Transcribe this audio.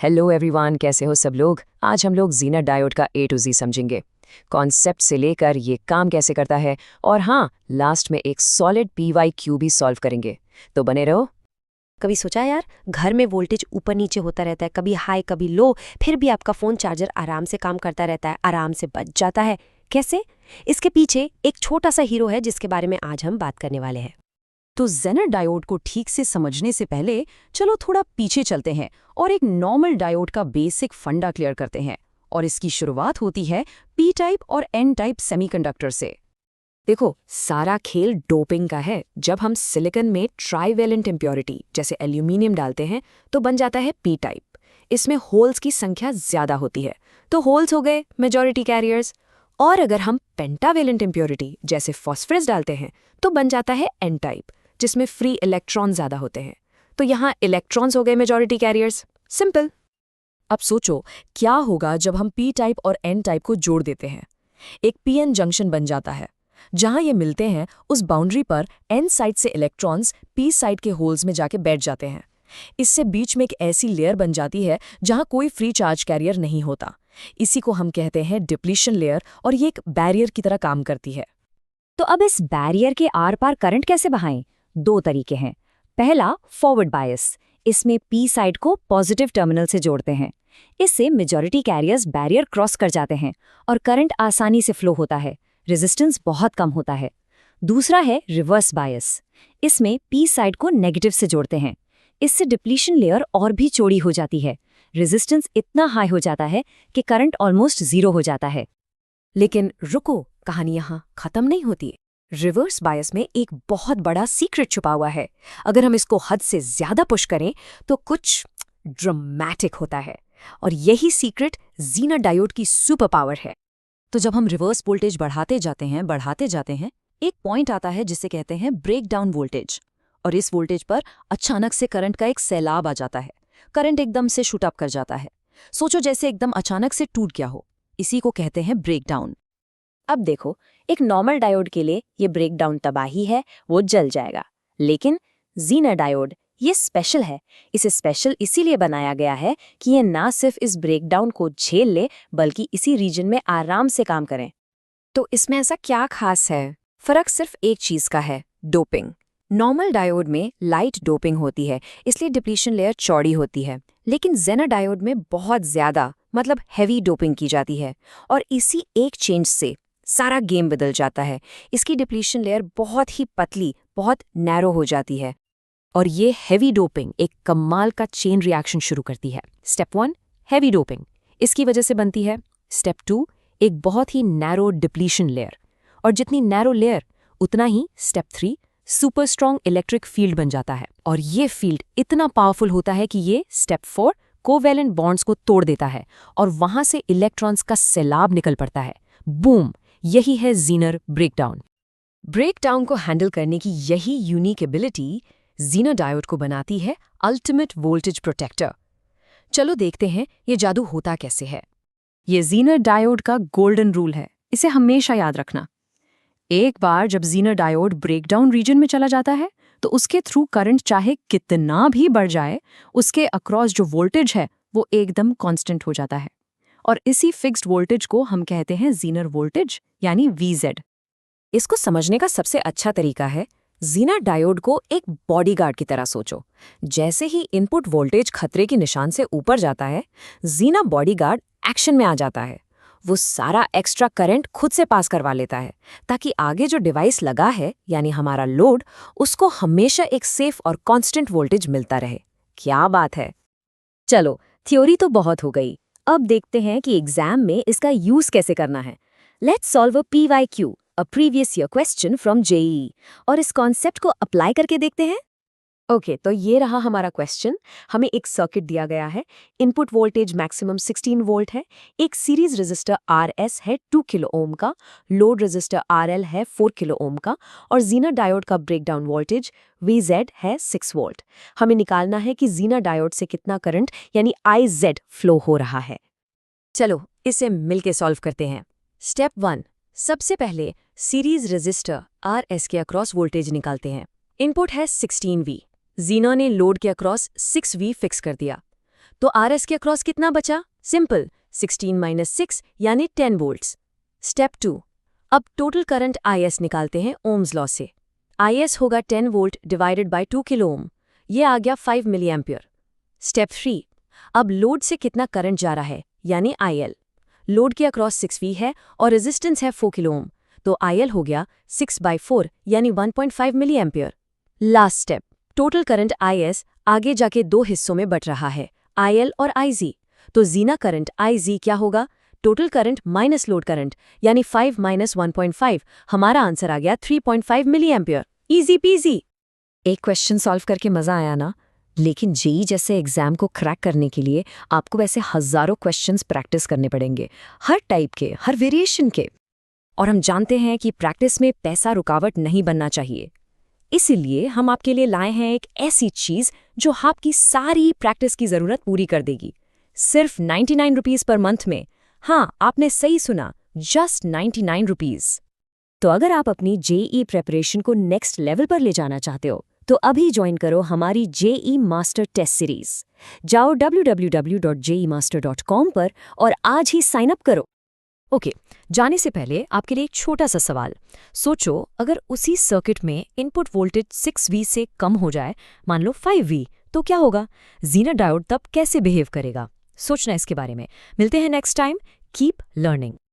Hello everyone, कैसे हो सब लोग। आज हम लोग ज़ीनर डायोड का A to Z समझेंगे, कॉन्सेप्ट से लेकर ये काम कैसे करता है, और हाँ, लास्ट में एक सॉलिड PYQ भी सॉल्व करेंगे। तो बने रहो। कभी सोचा यार, घर में वोल्टेज ऊपर नीचे होता रहता है, कभी हाई कभी लो, फिर भी आपका फोन चार्जर आराम से काम करता रहता है, आराम से बच जाता है। कैसे? इसके पीछे एक छोटा सा हीरो है जिसके बारे में आज हम बात करने वाले हैं। तो ज़ेनर डायोड को ठीक से समझने से पहले चलो थोड़ा पीछे चलते हैं और एक नॉर्मल डायोड का बेसिक फंडा क्लियर करते हैं। और इसकी शुरुआत होती है पी टाइप और एन टाइप सेमीकंडक्टर से। देखो, सारा खेल डोपिंग का है। जब हम सिलिकॉन में ट्राइवेलेंट इम्प्योरिटी जैसे एल्यूमिनियम डालते हैं तो बन जाता है पी टाइप। इसमें होल्स की संख्या ज़्यादा होती है, तो होल्स हो गए मेजॉरिटी कैरियर्स। और अगर हम पेंटावेलेंट इम्प्योरिटी जैसे फॉस्फरस डालते हैं तो बन जाता है एन टाइप, जिसमें फ्री इलेक्ट्रॉन ज़्यादा होते हैं। तो यहाँ इलेक्ट्रॉन्स हो गए मेजॉरिटी कैरियर्स। सिंपल। अब सोचो क्या होगा जब हम पी टाइप और एन टाइप को जोड़ देते हैं। एक पीएन जंक्शन बन जाता है। जहां ये मिलते हैं उस बाउंड्री पर एन साइड से इलेक्ट्रॉन्स पी साइड के होल्स में जाके बैठ जाते हैं। इससे बीच में एक ऐसी लेयर बन जाती है जहां कोई फ्री चार्ज कैरियर नहीं होता। इसी को हम कहते हैं डिप्लीशन लेयर, और ये एक बैरियर की तरह काम करती है। तो अब इस बैरियर के आर पार करंट कैसे बहाएं? दो तरीके हैं। पहला, फॉरवर्ड बायस। इसमें पी साइड को पॉजिटिव टर्मिनल से जोड़ते हैं। इससे मेजॉरिटी कैरियर्स बैरियर क्रॉस कर जाते हैं और करंट आसानी से फ्लो होता है। रेजिस्टेंस बहुत कम होता है। दूसरा है रिवर्स बायस। इसमें पी साइड को नेगेटिव से जोड़ते हैं। इससे डिप्लीशन लेयर और भी चौड़ी हो जाती है। रेजिस्टेंस इतना हाई हो जाता है कि करंट ऑलमोस्ट जीरो हो जाता है। लेकिन रुको, कहानी यहाँ खत्म नहीं होती। रिवर्स बायस में एक बहुत बड़ा सीक्रेट छुपा हुआ है। अगर हम इसको हद से ज्यादा पुश करें तो कुछ ड्रामेटिक होता है, और यही सीक्रेट ज़ीनर डायोड की सुपर पावर है। तो जब हम रिवर्स वोल्टेज बढ़ाते जाते हैं, एक पॉइंट आता है जिसे कहते हैं ब्रेक डाउन वोल्टेज। और इस वोल्टेज पर अचानक से करंट का एक सैलाब आ जाता है। करंट एकदम से शूट अप कर जाता है। सोचो जैसे एकदम अचानक से टूट गया हो। इसी को कहते हैं ब्रेक डाउन। अब देखो, एक नॉर्मल डायोड के लिए ये ब्रेकडाउन तबाही है, वो जल जाएगा। लेकिन ज़ीनर डायोड ये स्पेशल है। इसे स्पेशल इसीलिए बनाया गया है कि ये ना सिर्फ इस ब्रेकडाउन को झेल ले, बल्कि इसी रीजन में आराम से काम करें। तो इसमें ऐसा क्या खास है? फर्क सिर्फ एक चीज का है, डोपिंग। नॉर्मल डायोड में लाइट डोपिंग होती है, इसलिए डिप्लीशन लेयर चौड़ी होती है। लेकिन ज़ेनर डायोड में बहुत ज्यादा, मतलब हैवी डोपिंग की जाती है। और इसी एक चेंज से सारा गेम बदल जाता है। इसकी डिप्लीशन लेयर बहुत ही पतली, बहुत नैरो हो जाती है। और ये हैवी डोपिंग एक कमाल का चेन रिएक्शन शुरू करती है। Step 1, heavy doping. इसकी वजह से बनती है स्टेप 2, एक बहुत ही नैरो डिप्लीशन लेयर। और जितनी नैरो लेयर, उतना ही step 3 super strong electric field बन जाता है। और ये फील्ड इतना पावरफुल होता है कि ये स्टेप 4 कोवैलेंट बॉन्ड्स को तोड़ देता है, और वहां से इलेक्ट्रॉन्स का सैलाब निकल पड़ता है। बूम! यही है ज़ीनर ब्रेकडाउन। ब्रेकडाउन को हैंडल करने की यही यूनिक एबिलिटी ज़ीनर डायोड को बनाती है अल्टीमेट वोल्टेज प्रोटेक्टर। चलो देखते हैं ये जादू होता कैसे है। ये ज़ीनर डायोड का गोल्डन रूल है, इसे हमेशा याद रखना। एक बार जब ज़ीनर डायोड ब्रेकडाउन रीजन में चला जाता है तो उसके थ्रू करंट चाहे कितना भी बढ़ जाए, उसके अक्रॉस जो वोल्टेज है वो एकदम कांस्टेंट हो जाता है। और इसी फिक्स्ड वोल्टेज को हम कहते हैं ज़ीनर वोल्टेज, यानी VZ। इसको समझने का सबसे अच्छा तरीका है, ज़ीनर डायोड को एक बॉडीगार्ड की तरह सोचो। जैसे ही इनपुट वोल्टेज खतरे के निशान से ऊपर जाता है, ज़ीनर बॉडीगार्ड एक्शन में आ जाता है। वो सारा एक्स्ट्रा करंट खुद से पास करवा लेता है, ताकि आगे जो डिवाइस लगा है, यानी हमारा लोड, उसको हमेशा एक सेफ और कांस्टेंट वोल्टेज मिलता रहे। क्या बात है। चलो, थ्योरी तो बहुत हो गई। अब देखते हैं कि एग्जाम में इसका यूज कैसे करना है। Let's solve a PYQ, a previous year question from JEE, और इस कॉन्सेप्ट को अप्लाई करके देखते हैं। ओके, तो ये रहा हमारा क्वेश्चन। हमें एक सर्किट दिया गया है। इनपुट वोल्टेज मैक्सिमम 16 वोल्ट है। एक सीरीज रेजिस्टर RS है 2 किलो ओम का, लोड रेजिस्टर RL है 4 किलो ओम का, और ज़ीनर डायोड का ब्रेकडाउन वोल्टेज VZ है 6 वोल्ट। हमें निकालना है कि ज़ीनर डायोड से कितना करंट, यानी IZ, फ्लो हो रहा है। चलो इसे मिलके सॉल्व करते हैं। स्टेप 1, सबसे पहले सीरीज रेजिस्टर RS के अक्रॉस वोल्टेज निकालते हैं। इनपुट है 16V। ज़ीनर ने लोड के अक्रॉस 6V फिक्स कर दिया। तो RS के अक्रॉस कितना बचा? सिंपल, 16 - 6 यानी 10 वोल्ट्स। स्टेप 2, अब टोटल करंट IS निकालते हैं ओम्स लॉ से। IS होगा 10 volt divided by 2 kilo ohm, ये आ गया 5 मिली एम्पियर। स्टेप 3, अब लोड से कितना करंट जा रहा है यानी IL। लोड के अक्रॉस 6V है और रेजिस्टेंस है 4 किलो ओम, तो IL हो गया 6/4 यानी 1.5 milliampere. Last step, total current IS आगे जाके दो हिस्सों में बट रहा है, IL और IZ। तो जीना करंट IZ क्या होगा? Total current minus load current यानी 5 - 1.5। हमारा आंसर आ गया 3.5 मिली एम्पियर। Easy PG. एक क्वेश्चन सॉल्व करके मजा आया ना? लेकिन जेई जैसे एग्जाम को क्रैक करने के लिए आपको वैसे हजारों क्वेश्चंस प्रैक्टिस करने पड़ेंगे, हर टाइप के, हर वेरिएशन के। और हम जानते हैं कि प्रैक्टिस में पैसा रुकावट नहीं बनना चाहिए। इसीलिए हम आपके लिए लाए हैं एक ऐसी चीज जो आपकी सारी प्रैक्टिस की जरूरत पूरी कर देगी, सिर्फ 99 रुपीज पर मंथ में। हाँ, आपने सही सुना, जस्ट 99 रुपीज। तो अगर आप अपनी जेई प्रेपरेशन को नेक्स्ट लेवल पर ले जाना चाहते हो तो अभी ज्वाइन करो हमारी जेई मास्टर टेस्ट सीरीज। जाओ www.jemaster.com पर और आज ही साइन अप करो। ओके, जाने से पहले आपके लिए एक छोटा सा सवाल। सोचो अगर उसी सर्किट में इनपुट वोल्टेज 6V से कम हो जाए, मान लो 5V, तो क्या होगा? ज़ीनर डायोड तब कैसे बिहेव करेगा? सोचना इसके बारे में। मिलते हैं नेक्स्ट टाइम। Keep learning.